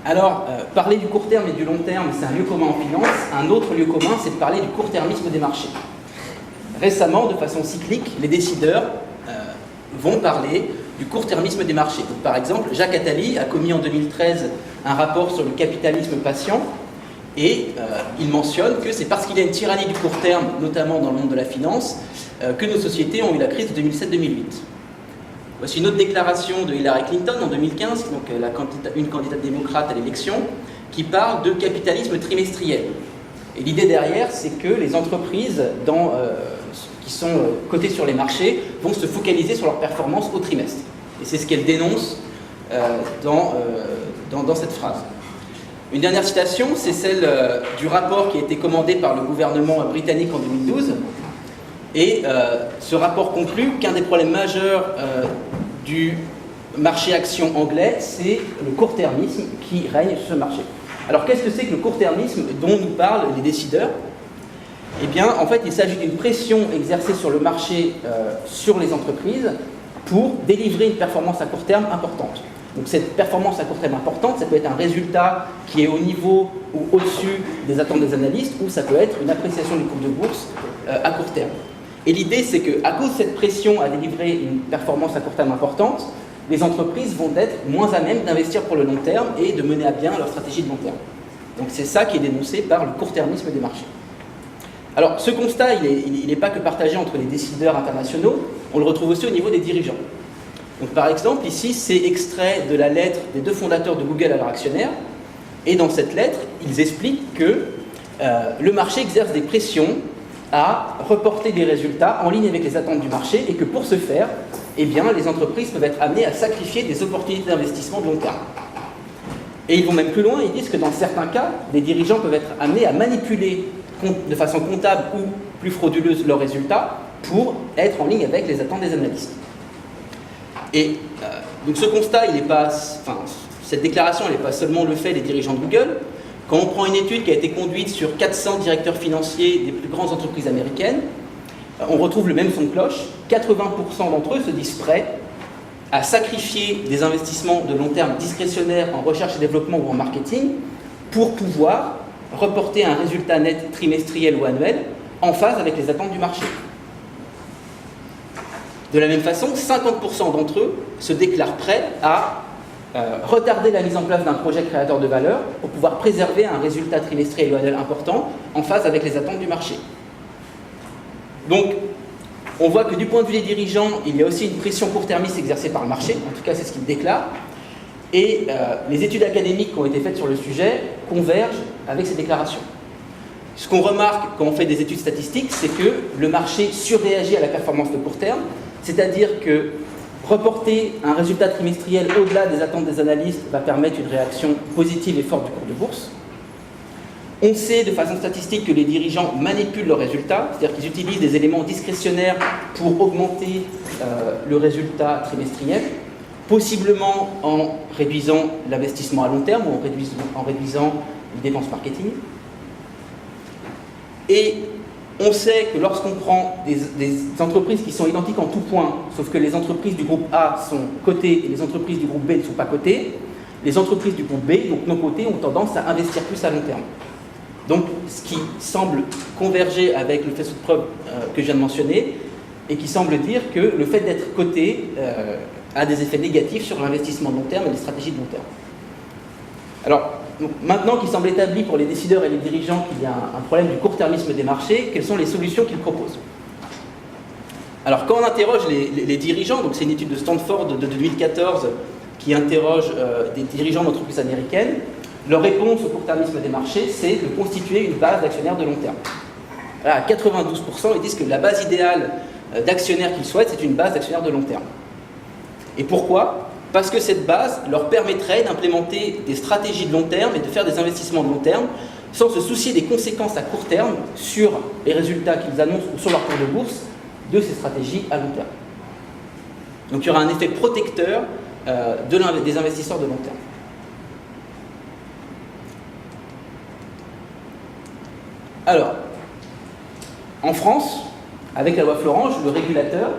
Alors, parler du court terme et du long terme, c'est un lieu commun en finance. Un autre lieu commun, c'est de parler du court-termisme des marchés. Récemment, de façon cyclique, les décideurs vont parler du court-termisme des marchés. Donc, par exemple, Jacques Attali a commis en 2013 un rapport sur le capitalisme patient et il mentionne que c'est parce qu'il y a une tyrannie du court terme, notamment dans le monde de la finance, que nos sociétés ont eu la crise de 2007-2008. Voici une autre déclaration de Hillary Clinton en 2015, donc une candidate démocrate à l'élection, qui parle de capitalisme trimestriel. Et l'idée derrière, c'est que les entreprises qui sont cotées sur les marchés vont se focaliser sur leur performance au trimestre. Et c'est ce qu'elle dénonce dans cette phrase. Une dernière citation, c'est celle du rapport qui a été commandé par le gouvernement britannique en 2012. Et ce rapport conclut qu'un des problèmes majeurs du marché action anglais, c'est le court-termisme qui règne sur ce marché. Alors qu'est-ce que c'est que le court-termisme dont nous parlent les décideurs ? Eh bien, en fait, il s'agit d'une pression exercée sur le marché, sur les entreprises, pour délivrer une performance à court terme importante. Donc cette performance à court terme importante, ça peut être un résultat qui est au niveau ou au-dessus des attentes des analystes, ou ça peut être une appréciation du cours de bourse à court terme. Et l'idée, c'est qu'à cause de cette pression à délivrer une performance à court terme importante, les entreprises vont être moins à même d'investir pour le long terme et de mener à bien leur stratégie de long terme. Donc c'est ça qui est dénoncé par le court-termisme des marchés. Alors ce constat, il n'est pas que partagé entre les décideurs internationaux, on le retrouve aussi au niveau des dirigeants. Donc par exemple, ici, c'est extrait de la lettre des deux fondateurs de Google à leurs actionnaires, et dans cette lettre, ils expliquent que le marché exerce des pressions à reporter des résultats en ligne avec les attentes du marché et que pour ce faire, eh bien, les entreprises peuvent être amenées à sacrifier des opportunités d'investissement de long terme. Et ils vont même plus loin, ils disent que dans certains cas, les dirigeants peuvent être amenés à manipuler de façon comptable ou plus frauduleuse leurs résultats pour être en ligne avec les attentes des analystes. Et donc ce constat, cette déclaration, elle n'est pas seulement le fait des dirigeants de Google. Quand on prend une étude qui a été conduite sur 400 directeurs financiers des plus grandes entreprises américaines, on retrouve le même son de cloche. 80% d'entre eux se disent prêts à sacrifier des investissements de long terme discrétionnaires en recherche et développement ou en marketing pour pouvoir reporter un résultat net trimestriel ou annuel en phase avec les attentes du marché. De la même façon, 50% d'entre eux se déclarent prêts à retarder la mise en place d'un projet créateur de valeur pour pouvoir préserver un résultat trimestriel ou annuel important en phase avec les attentes du marché. Donc, on voit que du point de vue des dirigeants, il y a aussi une pression court-termiste exercée par le marché, en tout cas c'est ce qu'ils déclarent, et les études académiques qui ont été faites sur le sujet convergent avec ces déclarations. Ce qu'on remarque quand on fait des études statistiques, c'est que le marché surréagit à la performance de court terme, c'est-à-dire que reporter un résultat trimestriel au-delà des attentes des analystes va permettre une réaction positive et forte du cours de bourse. On sait de façon statistique que les dirigeants manipulent leurs résultats, c'est-à-dire qu'ils utilisent des éléments discrétionnaires pour augmenter le résultat trimestriel, possiblement en réduisant l'investissement à long terme ou en réduisant les dépenses marketing. Et on sait que lorsqu'on prend des entreprises qui sont identiques en tout point, sauf que les entreprises du groupe A sont cotées et les entreprises du groupe B ne sont pas cotées, les entreprises du groupe B, donc non cotées, ont tendance à investir plus à long terme. Donc, ce qui semble converger avec le faisceau de preuves que je viens de mentionner, et qui semble dire que le fait d'être coté a des effets négatifs sur l'investissement de long terme et les stratégies de long terme. Alors, maintenant qu'il semble établi pour les décideurs et les dirigeants qu'il y a un problème du court-termisme des marchés, quelles sont les solutions qu'ils proposent ? Alors, quand on interroge les dirigeants, donc c'est une étude de Stanford de 2014 qui interroge des dirigeants d'entreprises américaines, leur réponse au court-termisme des marchés, c'est de constituer une base d'actionnaires de long terme. Là, à 92%, ils disent que la base idéale d'actionnaires qu'ils souhaitent, c'est une base d'actionnaires de long terme. Et pourquoi ? Parce que cette base leur permettrait d'implémenter des stratégies de long terme et de faire des investissements de long terme sans se soucier des conséquences à court terme sur les résultats qu'ils annoncent ou sur leur cours de bourse de ces stratégies à long terme. Donc il y aura un effet protecteur des investisseurs de long terme. Alors, en France, avec la loi Florange, le régulateur,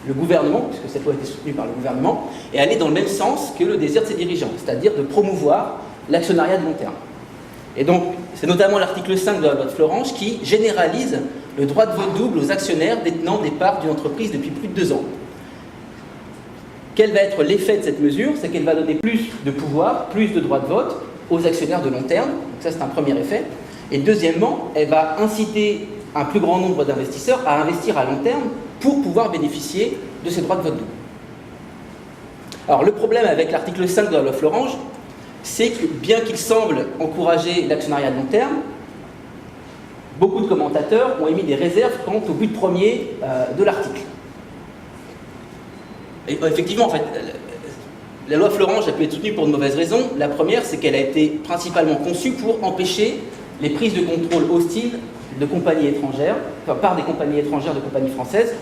le gouvernement, puisque cette loi a été soutenue par le gouvernement, est allé dans le même sens que le désir de ses dirigeants, c'est-à-dire de promouvoir l'actionnariat de long terme. Et donc, c'est notamment l'article 5 de la loi de Florange qui généralise le droit de vote double aux actionnaires détenant des parts d'une entreprise depuis plus de 2 ans. Quel va être l'effet de cette mesure? C'est qu'elle va donner plus de pouvoir, plus de droits de vote aux actionnaires de long terme. Donc ça, c'est un premier effet. Et deuxièmement, elle va inciter un plus grand nombre d'investisseurs à investir à long terme pour pouvoir bénéficier de ces droits de vote double. Alors, le problème avec l'article 5 de la loi Florange, c'est que bien qu'il semble encourager l'actionnariat de long terme, beaucoup de commentateurs ont émis des réserves quant au but premier de l'article. Et effectivement, en fait, la loi Florange a pu être soutenue pour de mauvaises raisons. La première, c'est qu'elle a été principalement conçue pour empêcher les prises de contrôle hostiles de compagnies étrangères, enfin, par des compagnies étrangères de compagnies françaises.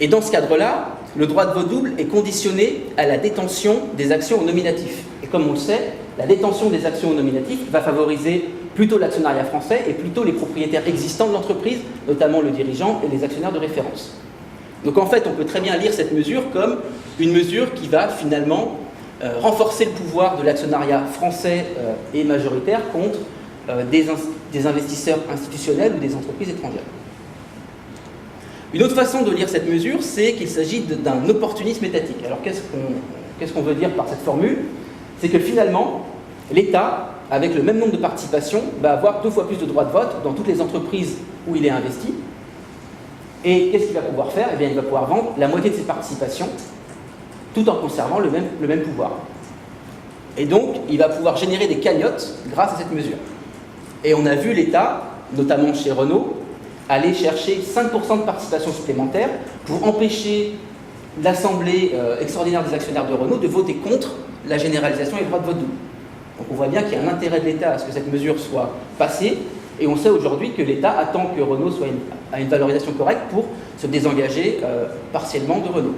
Et dans ce cadre-là, le droit de vote double est conditionné à la détention des actions au nominatif. Et comme on le sait, la détention des actions au nominatif va favoriser plutôt l'actionnariat français et plutôt les propriétaires existants de l'entreprise, notamment le dirigeant et les actionnaires de référence. Donc en fait, on peut très bien lire cette mesure comme une mesure qui va finalement renforcer le pouvoir de l'actionnariat français et majoritaire contre des investisseurs institutionnels ou des entreprises étrangères. Une autre façon de lire cette mesure, c'est qu'il s'agit d'un opportunisme étatique. Alors qu'est-ce qu'on veut dire par cette formule? C'est que finalement, l'État, avec le même nombre de participations, va avoir 2 fois plus de droits de vote dans toutes les entreprises où il est investi. Et qu'est-ce qu'il va pouvoir faire? Eh bien, il va pouvoir vendre la moitié de ses participations, tout en conservant le même pouvoir. Et donc, il va pouvoir générer des cagnottes grâce à cette mesure. Et on a vu l'État, notamment chez Renault, aller chercher 5% de participation supplémentaire pour empêcher l'Assemblée extraordinaire des actionnaires de Renault de voter contre la généralisation des droits de vote double. Donc on voit bien qu'il y a un intérêt de l'État à ce que cette mesure soit passée, et on sait aujourd'hui que l'État attend que Renault soit à une valorisation correcte pour se désengager partiellement de Renault.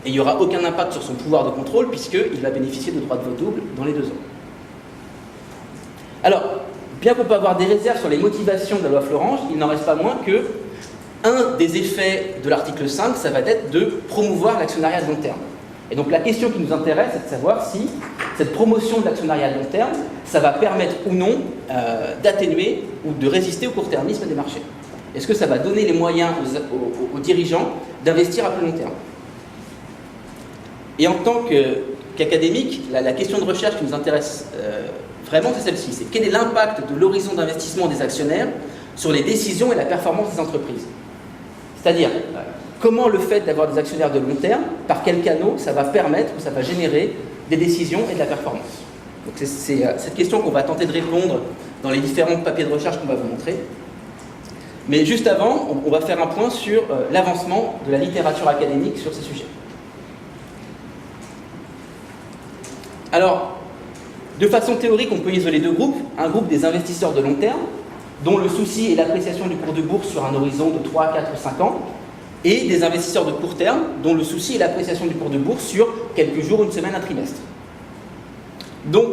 Et il n'y aura aucun impact sur son pouvoir de contrôle puisqu'il va bénéficier de droits de vote double dans les 2 ans. Alors, bien qu'on peut avoir des réserves sur les motivations de la loi Florange, il n'en reste pas moins que un des effets de l'article 5, ça va être de promouvoir l'actionnariat de long terme. Et donc la question qui nous intéresse, c'est de savoir si cette promotion de l'actionnariat de long terme, ça va permettre ou non d'atténuer ou de résister au court-termisme des marchés. Est-ce que ça va donner les moyens aux dirigeants d'investir à plus long terme? Et en tant qu'académique, la question de recherche qui nous intéresse vraiment, c'est celle-ci. C'est quel est l'impact de l'horizon d'investissement des actionnaires sur les décisions et la performance des entreprises? C'est-à-dire, comment le fait d'avoir des actionnaires de long terme, par quels canaux ça va permettre ou ça va générer des décisions et de la performance? Donc c'est cette question qu'on va tenter de répondre dans les différents papiers de recherche qu'on va vous montrer. Mais juste avant, on va faire un point sur l'avancement de la littérature académique sur ces sujets. Alors, de façon théorique, on peut isoler 2 groupes. Un groupe des investisseurs de long terme, dont le souci est l'appréciation du cours de bourse sur un horizon de 3, 4 ou 5 ans, et des investisseurs de court terme, dont le souci est l'appréciation du cours de bourse sur quelques jours, une semaine, un trimestre. Donc,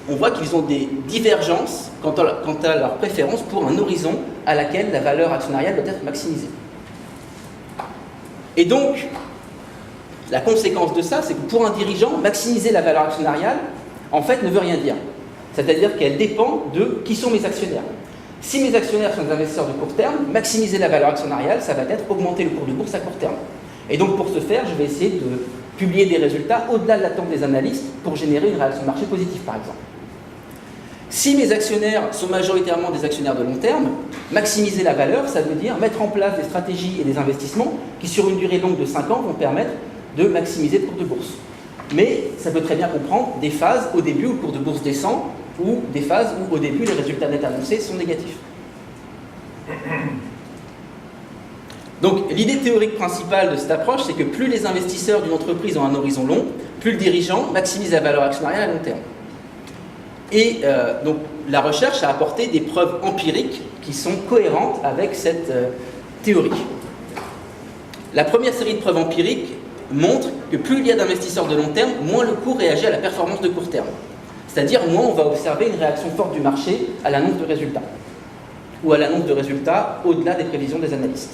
on voit qu'ils ont des divergences quant à leur préférence pour un horizon à laquelle la valeur actionnariale doit être maximisée. Et donc, la conséquence de ça, c'est que pour un dirigeant, maximiser la valeur actionnariale, en fait, ne veut rien dire. C'est-à-dire qu'elle dépend de qui sont mes actionnaires. Si mes actionnaires sont des investisseurs de court terme, maximiser la valeur actionnariale, ça va être augmenter le cours de bourse à court terme. Et donc, pour ce faire, je vais essayer de publier des résultats au-delà de l'attente des analystes pour générer une réaction de marché positive, par exemple. Si mes actionnaires sont majoritairement des actionnaires de long terme, maximiser la valeur, ça veut dire mettre en place des stratégies et des investissements qui, sur une durée longue de 5 ans, vont permettre de maximiser le cours de bourse. Mais ça peut très bien comprendre des phases au début où le cours de bourse descend ou des phases où au début les résultats nets annoncés sont négatifs. Donc l'idée théorique principale de cette approche, c'est que plus les investisseurs d'une entreprise ont un horizon long, plus le dirigeant maximise la valeur actionnariale à long terme. Et donc la recherche a apporté des preuves empiriques qui sont cohérentes avec cette théorie. La première série de preuves empiriques montre que plus il y a d'investisseurs de long terme, moins le cours réagit à la performance de court terme. C'est-à-dire, moins on va observer une réaction forte du marché à l'annonce de résultats, ou à l'annonce de résultats au-delà des prévisions des analystes.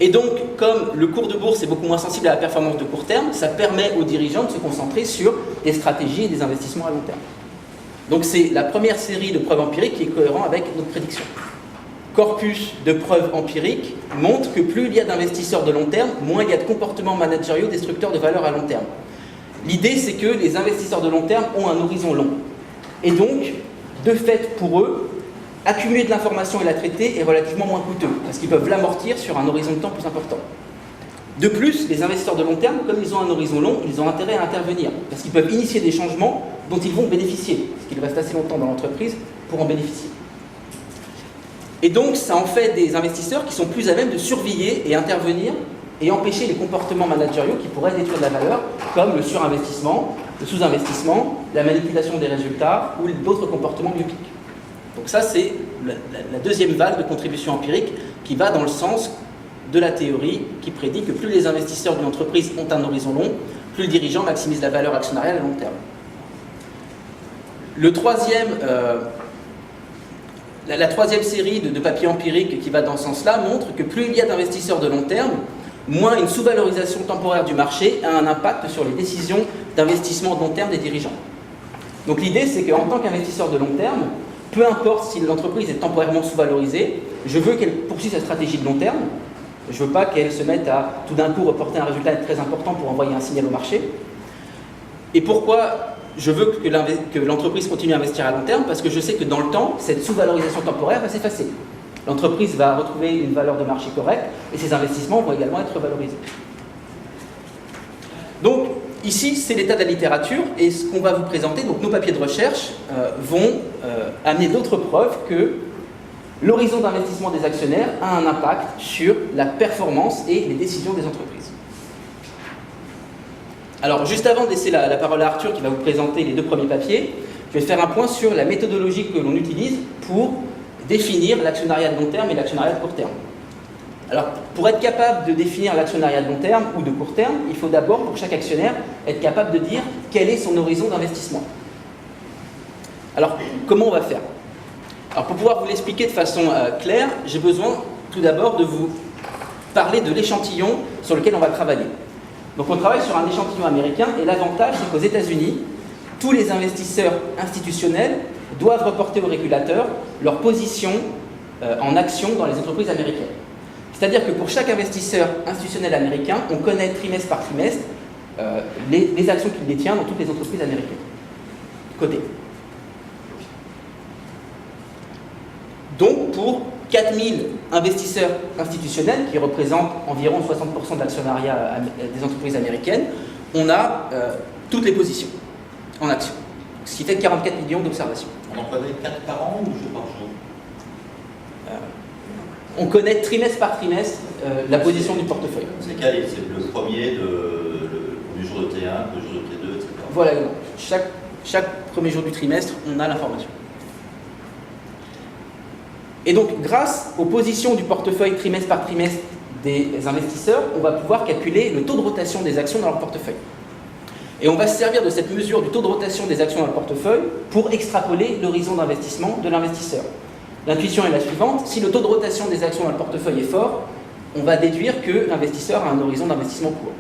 Et donc, comme le cours de bourse est beaucoup moins sensible à la performance de court terme, ça permet aux dirigeants de se concentrer sur des stratégies et des investissements à long terme. Donc c'est la première série de preuves empiriques qui est cohérente avec notre prédiction. Corpus de preuves empiriques montre que plus il y a d'investisseurs de long terme, moins il y a de comportements managériaux destructeurs de valeur à long terme. L'idée, c'est que les investisseurs de long terme ont un horizon long. Et donc, de fait, pour eux, accumuler de l'information et la traiter est relativement moins coûteux, parce qu'ils peuvent l'amortir sur un horizon de temps plus important. De plus, les investisseurs de long terme, comme ils ont un horizon long, ils ont intérêt à intervenir, parce qu'ils peuvent initier des changements dont ils vont bénéficier, parce qu'ils restent assez longtemps dans l'entreprise pour en bénéficier. Et donc, ça en fait des investisseurs qui sont plus à même de surveiller et intervenir et empêcher les comportements managériaux qui pourraient détruire de la valeur, comme le surinvestissement, le sous-investissement, la manipulation des résultats ou d'autres comportements myopiques. Donc ça, c'est la deuxième vague de contribution empirique qui va dans le sens de la théorie qui prédit que plus les investisseurs d'une entreprise ont un horizon long, plus le dirigeant maximise la valeur actionnariale à long terme. La troisième série de papiers empiriques qui va dans ce sens-là montre que plus il y a d'investisseurs de long terme, moins une sous-valorisation temporaire du marché a un impact sur les décisions d'investissement de long terme des dirigeants. Donc l'idée, c'est qu'en tant qu'investisseur de long terme, peu importe si l'entreprise est temporairement sous-valorisée, je veux qu'elle poursuive sa stratégie de long terme. Je ne veux pas qu'elle se mette à tout d'un coup reporter un résultat très important pour envoyer un signal au marché. Et pourquoi je veux que l'entreprise continue à investir à long terme? Parce que je sais que dans le temps, cette sous-valorisation temporaire va s'effacer. L'entreprise va retrouver une valeur de marché correcte et ses investissements vont également être valorisés. Donc, ici, c'est l'état de la littérature et ce qu'on va vous présenter, donc nos papiers de recherche, vont amener d'autres preuves que l'horizon d'investissement des actionnaires a un impact sur la performance et les décisions des entreprises. Alors, juste avant de laisser la parole à Arthur qui va vous présenter les deux premiers papiers, je vais faire un point sur la méthodologie que l'on utilise pour définir l'actionnariat de long terme et l'actionnariat de court terme. Alors, pour être capable de définir l'actionnariat de long terme ou de court terme, il faut d'abord, pour chaque actionnaire, être capable de dire quel est son horizon d'investissement. Alors, comment on va faire? Alors, pour pouvoir vous l'expliquer de façon claire, j'ai besoin tout d'abord de vous parler de l'échantillon sur lequel on va travailler. Donc, on travaille sur un échantillon américain et l'avantage, c'est qu'aux États-Unis, tous les investisseurs institutionnels doivent reporter au régulateur leur position en action dans les entreprises américaines. C'est-à-dire que pour chaque investisseur institutionnel américain, on connaît trimestre par trimestre les actions qu'il détient dans toutes les entreprises américaines. Cotées. Donc, pour 4000 investisseurs institutionnels, qui représentent environ 60% de l'actionnariat des entreprises américaines, on a toutes les positions en action. Ce qui fait 44 millions d'observations. On en connaît 4 par an ou jour par jour? On connaît trimestre par trimestre la position du portefeuille. C'est calé, c'est le premier du jour de T1, le jour de T2, etc. Voilà, chaque premier jour du trimestre, on a l'information. Et donc, grâce aux positions du portefeuille trimestre par trimestre des investisseurs, on va pouvoir calculer le taux de rotation des actions dans leur portefeuille. Et on va se servir de cette mesure du taux de rotation des actions dans le portefeuille pour extrapoler l'horizon d'investissement de l'investisseur. L'intuition est la suivante: si le taux de rotation des actions dans le portefeuille est fort, on va déduire que l'investisseur a un horizon d'investissement court.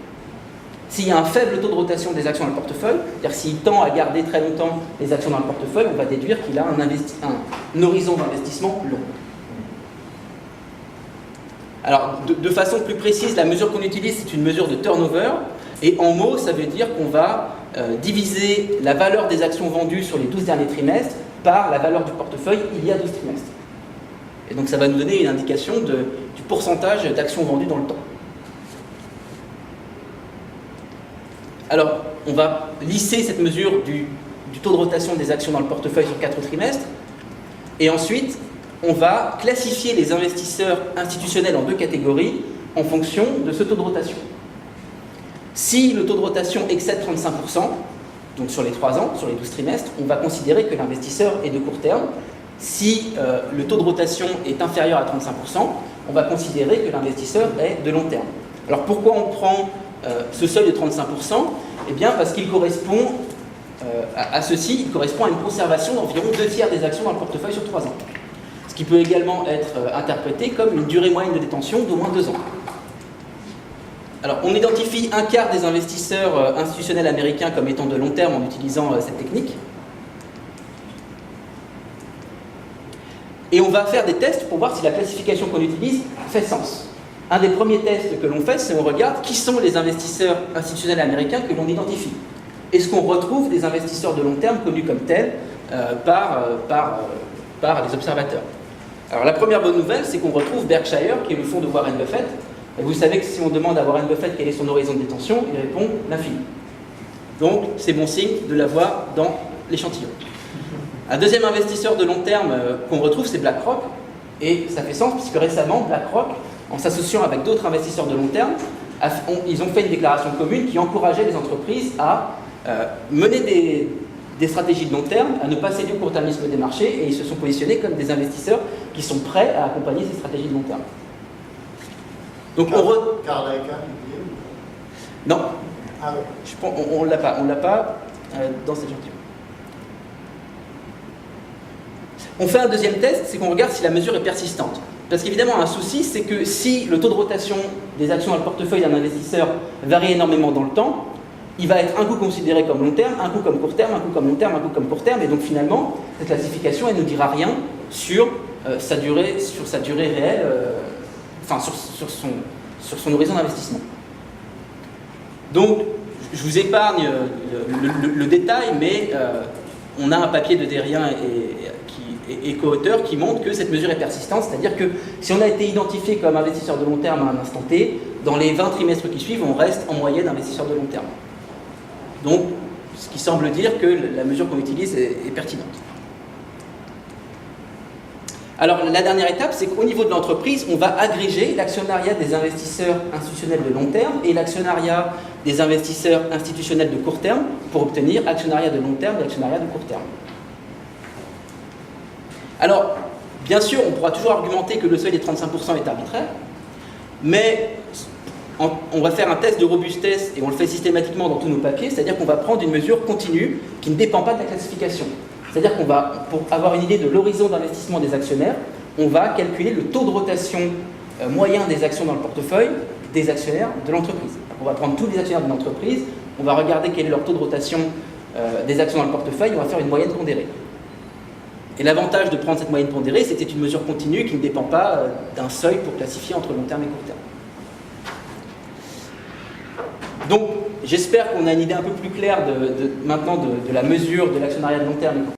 S'il y a un faible taux de rotation des actions dans le portefeuille, c'est-à-dire s'il tend à garder très longtemps les actions dans le portefeuille, on va déduire qu'il a un horizon d'investissement long. Alors, de façon plus précise, la mesure qu'on utilise, c'est une mesure de turnover. Et en mots, ça veut dire qu'on va diviser la valeur des actions vendues sur les 12 derniers trimestres par la valeur du portefeuille il y a 12 trimestres. Et donc ça va nous donner une indication du pourcentage d'actions vendues dans le temps. Alors, on va lisser cette mesure du taux de rotation des actions dans le portefeuille sur 4 trimestres. Et ensuite, on va classifier les investisseurs institutionnels en 2 catégories en fonction de ce taux de rotation. Si le taux de rotation excède 35%, donc sur les 3 ans, sur les 12 trimestres, on va considérer que l'investisseur est de court terme. Si le taux de rotation est inférieur à 35%, on va considérer que l'investisseur est de long terme. Alors pourquoi on prend ce seuil de 35%? Eh bien parce qu'il correspond à ceci, il correspond à une conservation d'environ 2/3 des actions dans le portefeuille sur 3 ans. Ce qui peut également être interprété comme une durée moyenne de détention d'au moins 2 ans. Alors, on identifie un quart des investisseurs institutionnels américains comme étant de long terme en utilisant cette technique. Et on va faire des tests pour voir si la classification qu'on utilise fait sens. Un des premiers tests que l'on fait, c'est on regarde qui sont les investisseurs institutionnels américains que l'on identifie. Est-ce qu'on retrouve des investisseurs de long terme connus comme tels par les observateurs? Alors la première bonne nouvelle, c'est qu'on retrouve Berkshire, qui est le fonds de Warren Buffett. Et vous savez que si on demande à Warren Buffett quel est son horizon de détention, il répond l'infini. Donc c'est bon signe de l'avoir dans l'échantillon. Un deuxième investisseur de long terme qu'on retrouve, c'est BlackRock. Et ça fait sens puisque récemment, BlackRock, en s'associant avec d'autres investisseurs de long terme, ils ont fait une déclaration commune qui encourageait les entreprises à mener des stratégies de long terme, à ne pas céder au court-termisme des marchés, et ils se sont positionnés comme des investisseurs qui sont prêts à accompagner ces stratégies de long terme. Donc Carl Icahn, non, ah ouais. on ne l'a pas dans cette échantillon. On fait un deuxième test, c'est qu'on regarde si la mesure est persistante. Parce qu'évidemment, un souci, c'est que si le taux de rotation des actions dans le portefeuille d'un investisseur varie énormément dans le temps, il va être un coup considéré comme long terme, un coup comme court terme, un coup comme long terme, un coup comme court terme, et donc finalement, cette classification, elle ne dira rien sur sa durée réelle, enfin sur son horizon d'investissement. Donc, je vous épargne le détail, mais on a un papier de Derrien et co-auteur qui montre que cette mesure est persistante, c'est-à-dire que si on a été identifié comme investisseur de long terme à un instant T, dans les 20 trimestres qui suivent, on reste en moyenne investisseur de long terme. Donc, ce qui semble dire que la mesure qu'on utilise est pertinente. Alors, la dernière étape, c'est qu'au niveau de l'entreprise, on va agréger l'actionnariat des investisseurs institutionnels de long terme et l'actionnariat des investisseurs institutionnels de court terme pour obtenir actionnariat de long terme et actionnariat de court terme. Alors, bien sûr, on pourra toujours argumenter que le seuil des 35% est arbitraire, mais on va faire un test de robustesse et on le fait systématiquement dans tous nos papiers, c'est-à-dire qu'on va prendre une mesure continue qui ne dépend pas de la classification. C'est-à-dire qu'on va, pour avoir une idée de l'horizon d'investissement des actionnaires, on va calculer le taux de rotation moyen des actions dans le portefeuille des actionnaires de l'entreprise. On va prendre tous les actionnaires de l'entreprise, on va regarder quel est leur taux de rotation des actions dans le portefeuille, on va faire une moyenne pondérée. Et l'avantage de prendre cette moyenne pondérée, c'était une mesure continue qui ne dépend pas d'un seuil pour classifier entre long terme et court terme. Donc, j'espère qu'on a une idée un peu plus claire maintenant de la mesure de l'actionnariat de long terme et court terme.